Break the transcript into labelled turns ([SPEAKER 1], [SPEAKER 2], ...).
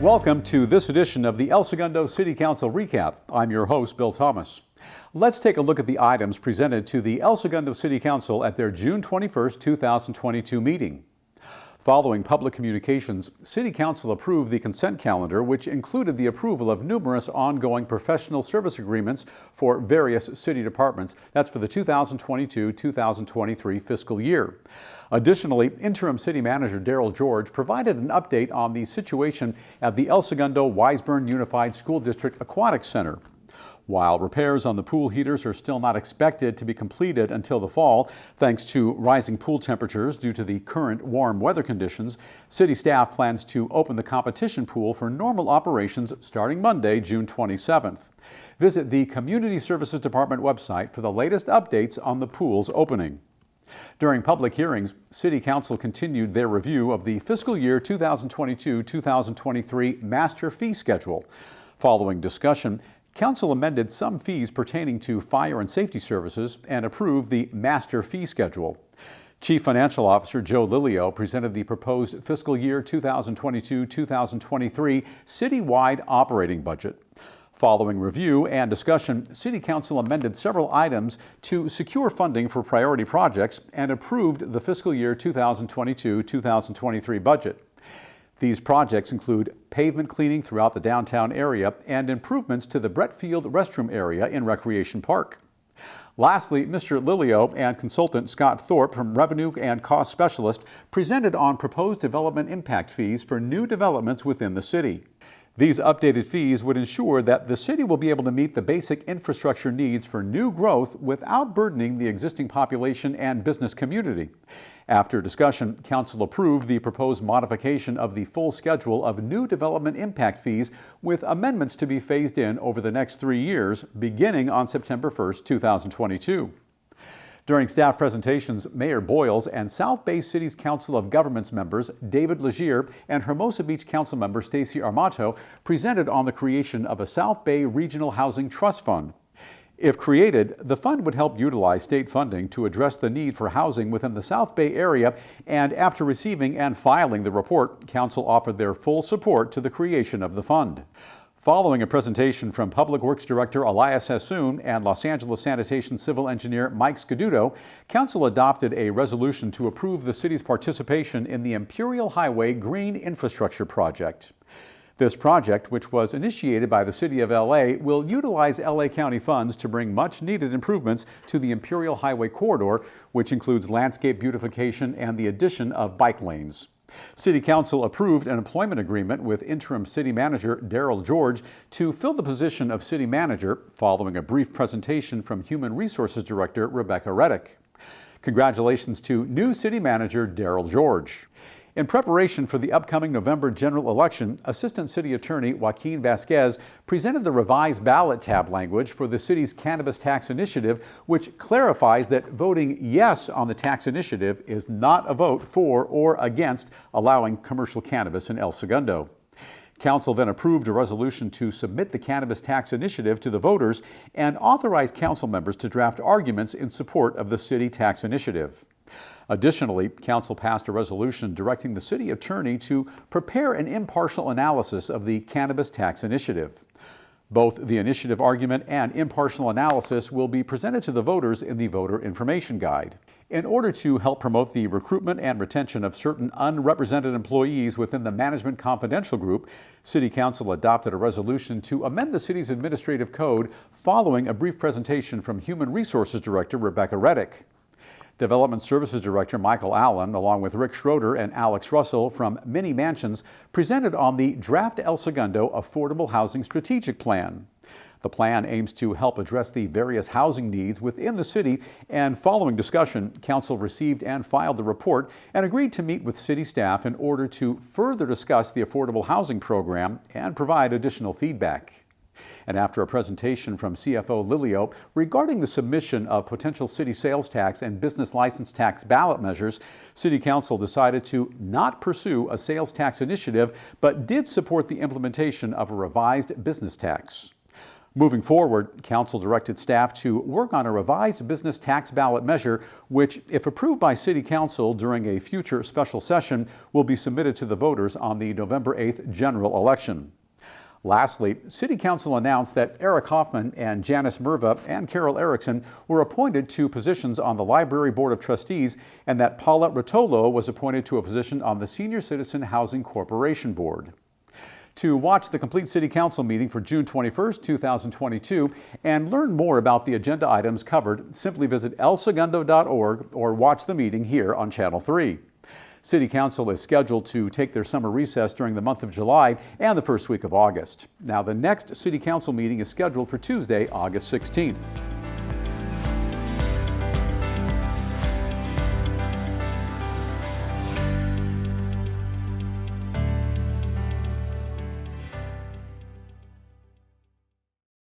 [SPEAKER 1] Welcome to this edition of the El Segundo City Council Recap. I'm your host, Bill Thomas. Let's take a look at the items presented to the El Segundo City Council at their June 21st, 2022 meeting. Following public communications, City Council approved the consent calendar, which included the approval of numerous ongoing professional service agreements for various city departments. That's for the 2022-2023 fiscal year. Additionally, Interim City Manager Darrell George provided an update on the situation at the El Segundo-Weisburn Unified School District Aquatic Center. While repairs on the pool heaters are still not expected to be completed until the fall, thanks to rising pool temperatures due to the current warm weather conditions, city staff plans to open the competition pool for normal operations starting Monday, June 27th. Visit the Community Services Department website for the latest updates on the pool's opening. During public hearings, City Council continued their review of the fiscal year 2022-2023 master fee schedule. Following discussion, Council amended some fees pertaining to fire and safety services and approved the master fee schedule. Chief Financial Officer Joe Lilio presented the proposed fiscal year 2022-2023 citywide operating budget. Following review and discussion, City Council amended several items to secure funding for priority projects and approved the fiscal year 2022-2023 budget. These projects include pavement cleaning throughout the downtown area and improvements to the Brettfield restroom area in Recreation Park. Lastly, Mr. Lilio and consultant Scott Thorpe from Revenue and Cost Specialist presented on proposed development impact fees for new developments within the city. These updated fees would ensure that the city will be able to meet the basic infrastructure needs for new growth without burdening the existing population and business community. After discussion, Council approved the proposed modification of the full schedule of new development impact fees with amendments to be phased in over the next 3 years, beginning on September 1st, 2022. During staff presentations, Mayor Boyles and South Bay City's Council of Governments members David Legier and Hermosa Beach Council member Stacy Armato presented on the creation of a South Bay Regional Housing Trust Fund. If created, the fund would help utilize state funding to address the need for housing within the South Bay area, and after receiving and filing the report, Council offered their full support to the creation of the fund. Following a presentation from Public Works Director Elias Hassoun and Los Angeles Sanitation Civil Engineer Mike Scaduto, Council adopted a resolution to approve the city's participation in the Imperial Highway Green Infrastructure Project. This project, which was initiated by the City of LA, will utilize LA County funds to bring much-needed improvements to the Imperial Highway corridor, which includes landscape beautification and the addition of bike lanes. City Council approved an employment agreement with Interim City Manager Darrell George to fill the position of City Manager following a brief presentation from Human Resources Director Rebecca Reddick. Congratulations to new City Manager Darrell George. In preparation for the upcoming November general election, Assistant City Attorney Joaquin Vasquez presented the revised ballot tab language for the city's Cannabis Tax initiative, which clarifies that voting yes on the tax initiative is not a vote for or against allowing commercial cannabis in El Segundo. Council then approved a resolution to submit the Cannabis Tax initiative to the voters and authorized council members to draft arguments in support of the city tax initiative. Additionally, Council passed a resolution directing the city attorney to prepare an impartial analysis of the Cannabis Tax initiative. Both the initiative argument and impartial analysis will be presented to the voters in the voter information guide. In order to help promote the recruitment and retention of certain unrepresented employees within the Management Confidential Group, City Council adopted a resolution to amend the city's administrative code following a brief presentation from Human Resources Director Rebecca Reddick. Development Services Director Michael Allen, along with Rick Schroeder and Alex Russell from Mini Mansions, presented on the Draft El Segundo Affordable Housing Strategic Plan. The plan aims to help address the various housing needs within the city, and following discussion, Council received and filed the report and agreed to meet with city staff in order to further discuss the affordable housing program and provide additional feedback. And after a presentation from CFO Lilio regarding the submission of potential city sales tax and business license tax ballot measures, City Council decided to not pursue a sales tax initiative, but did support the implementation of a revised business tax. Moving forward, Council directed staff to work on a revised business tax ballot measure, which, if approved by City Council during a future special session, will be submitted to the voters on the November 8th general election. Lastly, City Council announced that Eric Hoffman and Janice Merva and Carol Erickson were appointed to positions on the Library Board of Trustees, and that Paula Rotolo was appointed to a position on the Senior Citizen Housing Corporation Board. To watch the complete City Council meeting for June 21st, 2022, and learn more about the agenda items covered, simply visit elsegundo.org or watch the meeting here on Channel 3. City Council is scheduled to take their summer recess during the month of July and the first week of August. Now, the next City Council meeting is scheduled for Tuesday, August 16th.